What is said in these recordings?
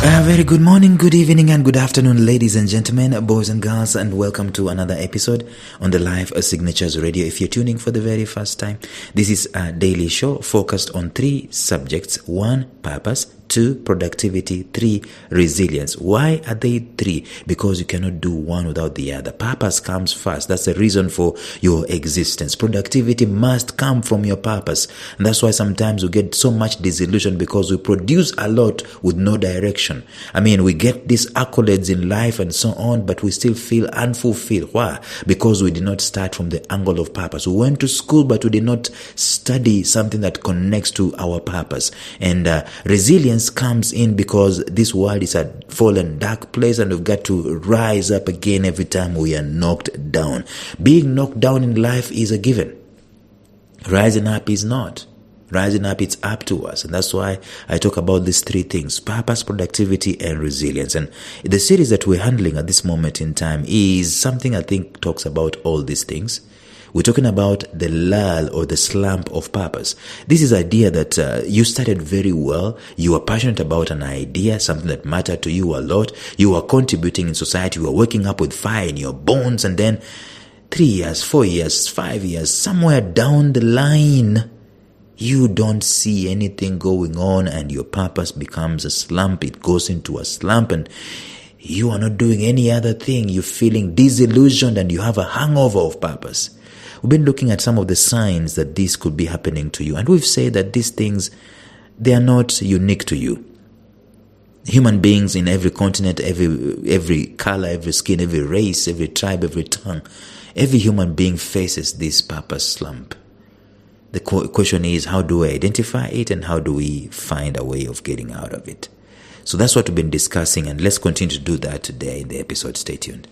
Very good morning, good evening, and good afternoon, ladies and gentlemen, boys and girls, and welcome to another episode on the Life Signatures Radio. If you're tuning for the very first time, this is a daily show focused on 3 subjects: 1, purpose; 2, productivity; 3, resilience. Why are they 3? Because you cannot do one without the other. Purpose comes first. That's the reason for your existence. Productivity must come from your purpose. And that's why sometimes we get so much disillusion, because we produce a lot with no direction. I mean, we get these accolades in life and so on, but we still feel unfulfilled. Why? Because we did not start from the angle of purpose. We went to school, but we did not study something that connects to our purpose. And resilience comes in because this world is a fallen, dark place, and we've got to rise up again every time we are knocked down. Being knocked down in life is a given. Rising up is not. Rising up, it's up to us. And that's why I talk about these 3 things: purpose, productivity, and resilience. And the series that we're handling at this moment in time is something I think talks about all these things. We're talking about the lull or the slump of purpose. This is idea that you started very well. You are passionate about an idea, something that mattered to you a lot. You are contributing in society. You are waking up with fire in your bones. And then 3 years, 4 years, 5 years, somewhere down the line, you don't see anything going on, and your purpose becomes a slump. It goes into a slump, and you are not doing any other thing. You're feeling disillusioned, and you have a hangover of purpose. We've been looking at some of the signs that this could be happening to you, and we've said that these things, they are not unique to you. Human beings in every continent, every color, every skin, every race, every tribe, every tongue, every human being faces this purpose slump. The question is, how do we identify it, and how do we find a way of getting out of it? So that's what we've been discussing, and let's continue to do that today in the episode. Stay tuned.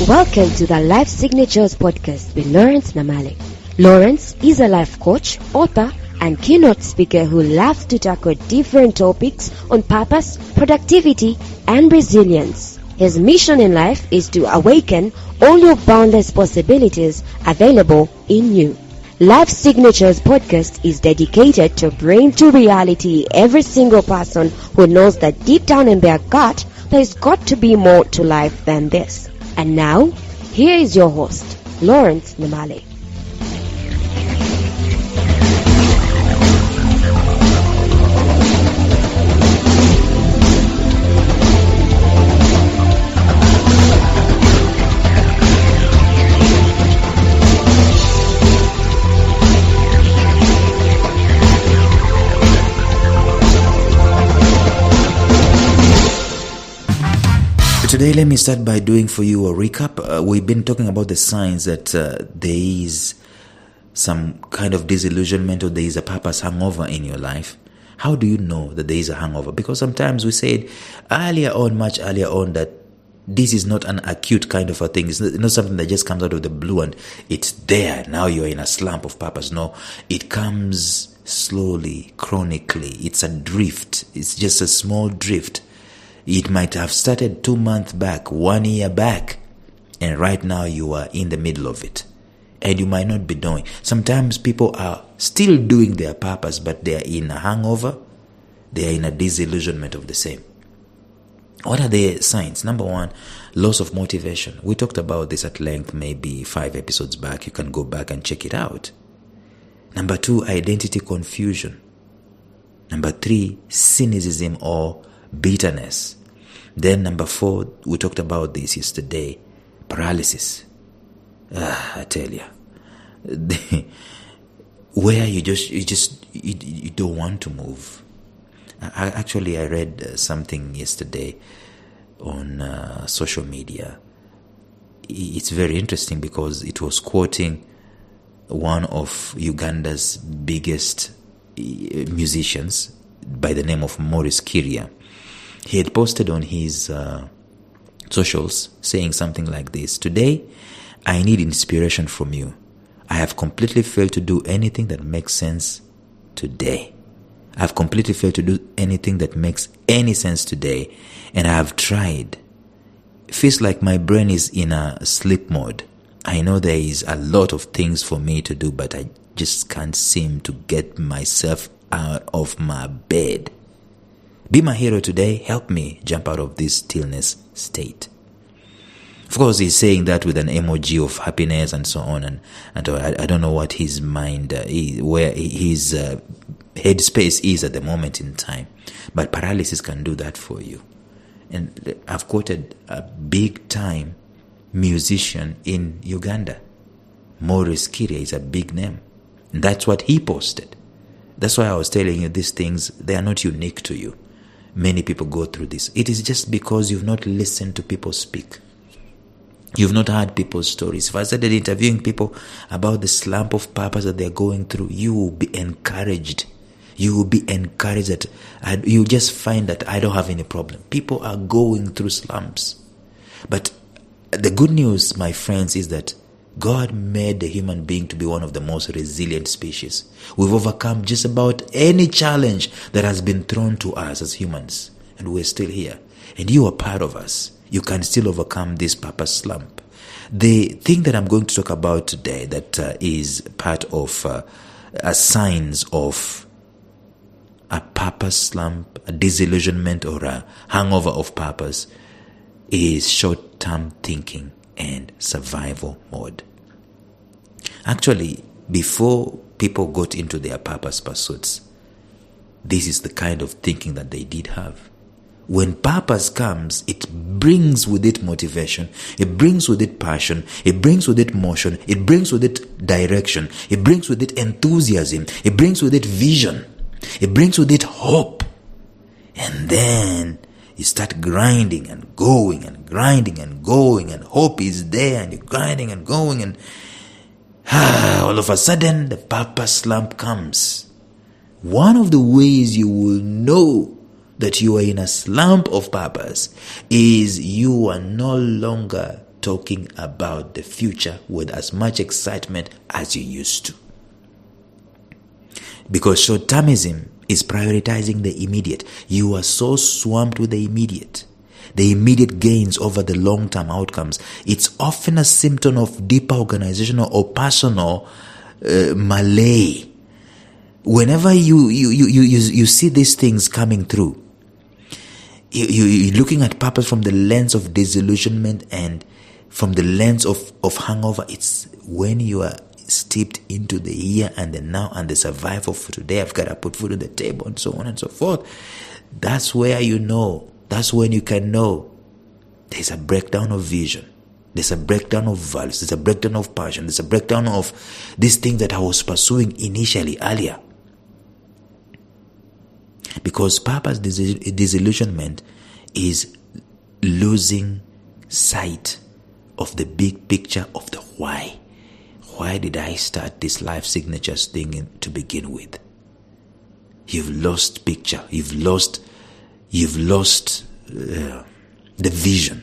Welcome to the Life Signatures podcast with Lawrence Namale. Lawrence is a life coach, author, and keynote speaker who loves to tackle different topics on purpose, productivity, and resilience. His mission in life is to awaken all your boundless possibilities available in you. Life Signatures podcast is dedicated to bring to reality every single person who knows that deep down in their gut, there's got to be more to life than this. And now, here is your host, Lawrence Namale. Today, let me start by doing for you a recap. We've been talking about the signs that there is some kind of disillusionment, or there is a purpose hangover in your life. How do you know that there is a hangover? Because sometimes we said much earlier on, that this is not an acute kind of a thing. It's not something that just comes out of the blue and it's there. Now you're in a slump of purpose. No, it comes slowly, chronically. It's a drift. It's just a small drift. It might have started 2 months back, 1 year back, and right now you are in the middle of it. And you might not be doing. Sometimes people are still doing their purpose, but they are in a hangover. They are in a disillusionment of the same. What are the signs? Number 1, loss of motivation. We talked about this at length, maybe 5 episodes back. You can go back and check it out. Number 2, identity confusion. Number 3, cynicism or bitterness. Then number 4, we talked about this yesterday, paralysis. I tell you, where you don't want to move. I read something yesterday on social media. It's very interesting because it was quoting one of Uganda's biggest musicians by the name of Maurice Kiria. He had posted on his socials saying something like this: "Today, I need inspiration from you. I have completely failed to do anything that makes sense today. I've completely failed to do anything that makes any sense today, and I have tried. It feels like my brain is in a sleep mode. I know there is a lot of things for me to do, but I just can't seem to get myself out of my bed. Be my hero today. Help me jump out of this stillness state. Of course, he's saying that with an emoji of happiness and so on. And I don't know what his mind, where his headspace is at the moment in time. But paralysis can do that for you. And I've quoted a big-time musician in Uganda. Maurice Kiria is a big name. And that's what he posted. That's why I was telling you these things, they are not unique to you. Many people go through this. It is just because you've not listened to people speak. You've not heard people's stories. If I started interviewing people about the slump of purpose that they're going through, you will be encouraged. You will be encouraged that you just find that I don't have any problem. People are going through slumps. But the good news, my friends, is that God made the human being to be one of the most resilient species. We've overcome just about any challenge that has been thrown to us as humans. And we're still here. And you are part of us. You can still overcome this purpose slump. The thing that I'm going to talk about today that is part of signs of a purpose slump, a disillusionment, or a hangover of purpose is short-term thinking and survival mode. Actually, before people got into their purpose pursuits, this is the kind of thinking that they did have. When purpose comes, it brings with it motivation, it brings with it passion, it brings with it motion, it brings with it direction, it brings with it enthusiasm, it brings with it vision, it brings with it hope. And then you start grinding and going and grinding and going, and hope is there, and you're grinding and going, and all of a sudden the purpose slump comes. One of the ways you will know that you are in a slump of purpose is you are no longer talking about the future with as much excitement as you used to. Because short-termism is prioritizing the immediate. You are so swamped with the immediate gains over the long-term outcomes. It's often a symptom of deeper organizational or personal malaise. Whenever you see these things coming through, you're looking at purpose from the lens of disillusionment and from the lens of hangover. It's when you are steeped into the here and the now and the survival for today. I've got to put food on the table and so on and so forth. That's where you know. That's when you can know there's a breakdown of vision. There's a breakdown of values. There's a breakdown of passion. There's a breakdown of these things that I was pursuing initially, earlier. Because purpose disillusionment is losing sight of the big picture of the why. Why did I start this life signatures thing to begin with? You've lost picture. You've lost the vision.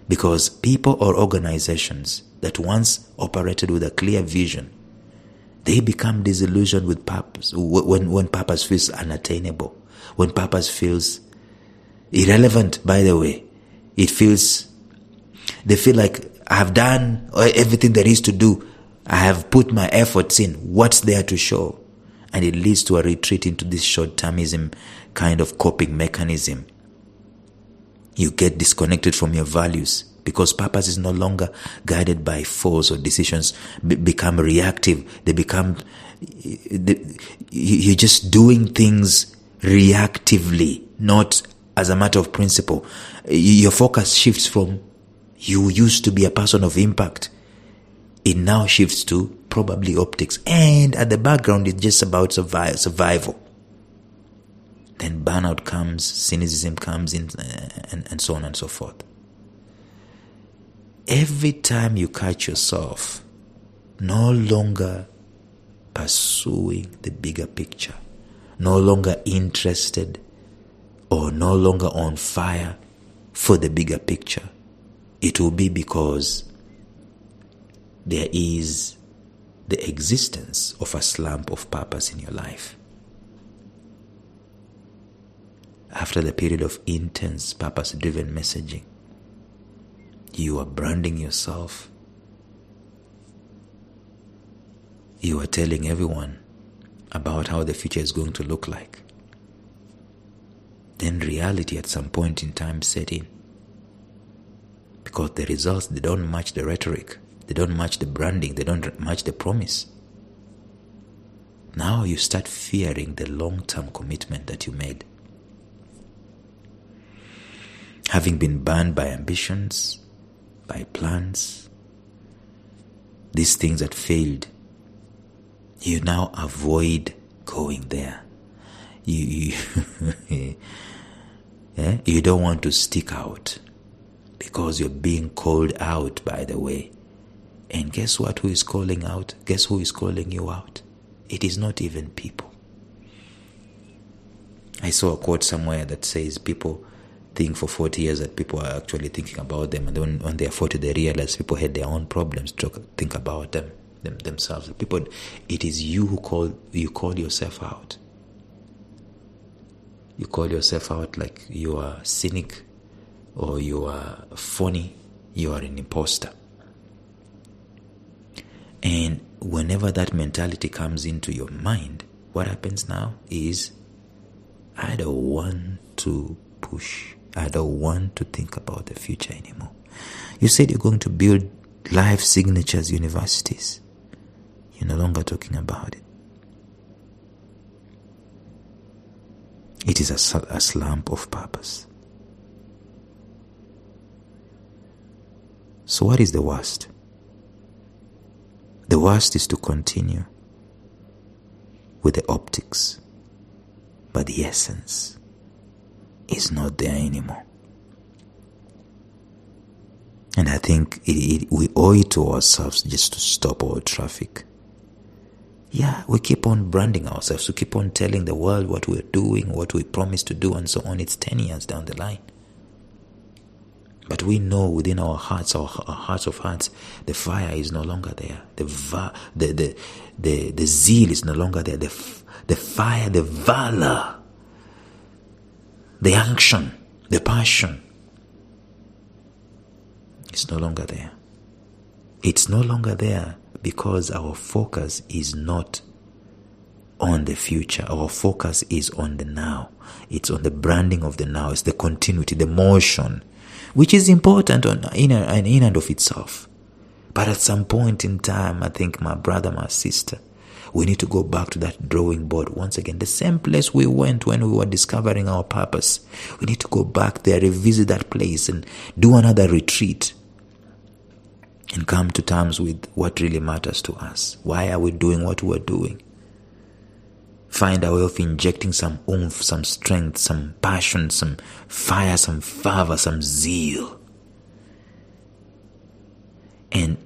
Because people or organizations that once operated with a clear vision, they become disillusioned with purpose when purpose feels unattainable, when purpose feels irrelevant. By the way, they feel like I have done everything there is to do. I have put my efforts in. What's there to show? And it leads to a retreat into this short-termism kind of coping mechanism. You get disconnected from your values because purpose is no longer guided by force or decisions become reactive. You're just doing things reactively, not as a matter of principle. Your focus shifts from you used to be a person of impact. It now shifts to probably optics. And at the background, it's just about survival. Then burnout comes, cynicism comes in, and so on and so forth. Every time you catch yourself no longer pursuing the bigger picture, no longer interested or no longer on fire for the bigger picture, it will be because there is the existence of a slump of purpose in your life. after the period of intense purpose-driven messaging, you are branding yourself. You are telling everyone about how the future is going to look like. Then reality at some point in time set in. Because the results, they don't match the rhetoric. They don't match the branding. They don't match the promise. Now you start fearing the long-term commitment that you made. Having been burned by ambitions, by plans, these things that failed, you now avoid going there. You don't want to stick out because you're being called out, by the way. And guess what? Who is calling out? Guess who is calling you out? It is not even people. I saw a quote somewhere that says people think for 40 years that people are actually thinking about them, and then when they are 40 they realize people had their own problems to think about themselves. People, it is you who call yourself out. You call yourself out like you are cynic or you are phony, you are an imposter. And whenever that mentality comes into your mind, what happens now is, I don't want to push. I don't want to think about the future anymore. You said you're going to build life signatures universities. You're no longer talking about it. It is a slump of purpose. So what is the worst? The worst is to continue with the optics, but the essence is not there anymore. And I think we owe it to ourselves just to stop all traffic. Yeah, we keep on branding ourselves. We keep on telling the world what we're doing, what we promise to do, and so on. It's 10 years down the line. But we know within our hearts, our hearts of hearts, the fire is no longer there. The zeal is no longer there. The fire, the valor, the unction, the passion, it's no longer there. It's no longer there because our focus is not on the future. Our focus is on the now. It's on the branding of the now. It's the continuity, the motion, which is important in and of itself. But at some point in time, I think, my brother, my sister, we need to go back to that drawing board once again. The same place we went when we were discovering our purpose. We need to go back there, revisit that place, and do another retreat. And come to terms with what really matters to us. Why are we doing what we're doing? Find a way of injecting some oomph, some strength, some passion, some fire, some fervor, some zeal. And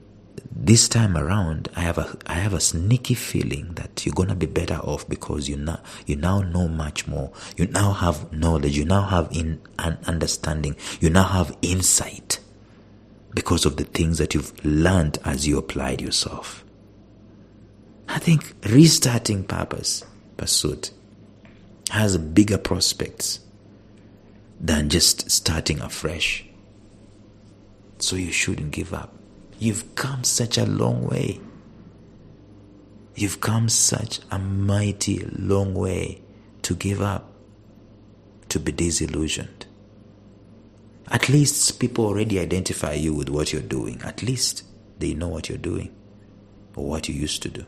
this time around, I have a sneaky feeling that you're gonna be better off because you now know much more. You now have knowledge. You now have an understanding. You now have insight because of the things that you've learned as you applied yourself. I think restarting pursuit has bigger prospects than just starting afresh. So you shouldn't give up. You've come such a long way. You've come such a mighty long way to give up, to be disillusioned. At least people already identify you with what you're doing. At least they know what you're doing or what you used to do.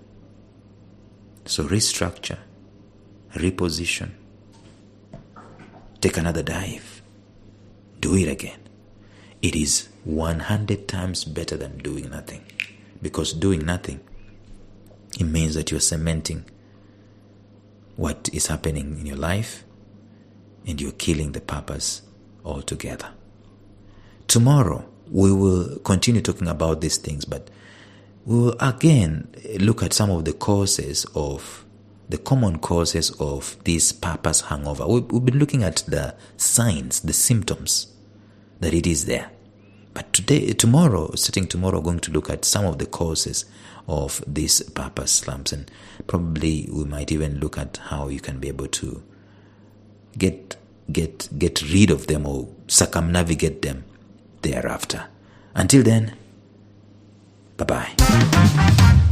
So restructure, reposition, take another dive, do it again. It is 100 times better than doing nothing. Because doing nothing, it means that you're cementing what is happening in your life and you're killing the purpose altogether. Tomorrow, we will continue talking about these things, but we will again look at some of the common causes of this purpose hangover. We've been looking at the signs, the symptoms that it is there. But starting tomorrow, we're going to look at some of the causes of these purpose slumps, and probably we might even look at how you can be able to get get rid of them or circumnavigate them thereafter. Until then, bye-bye.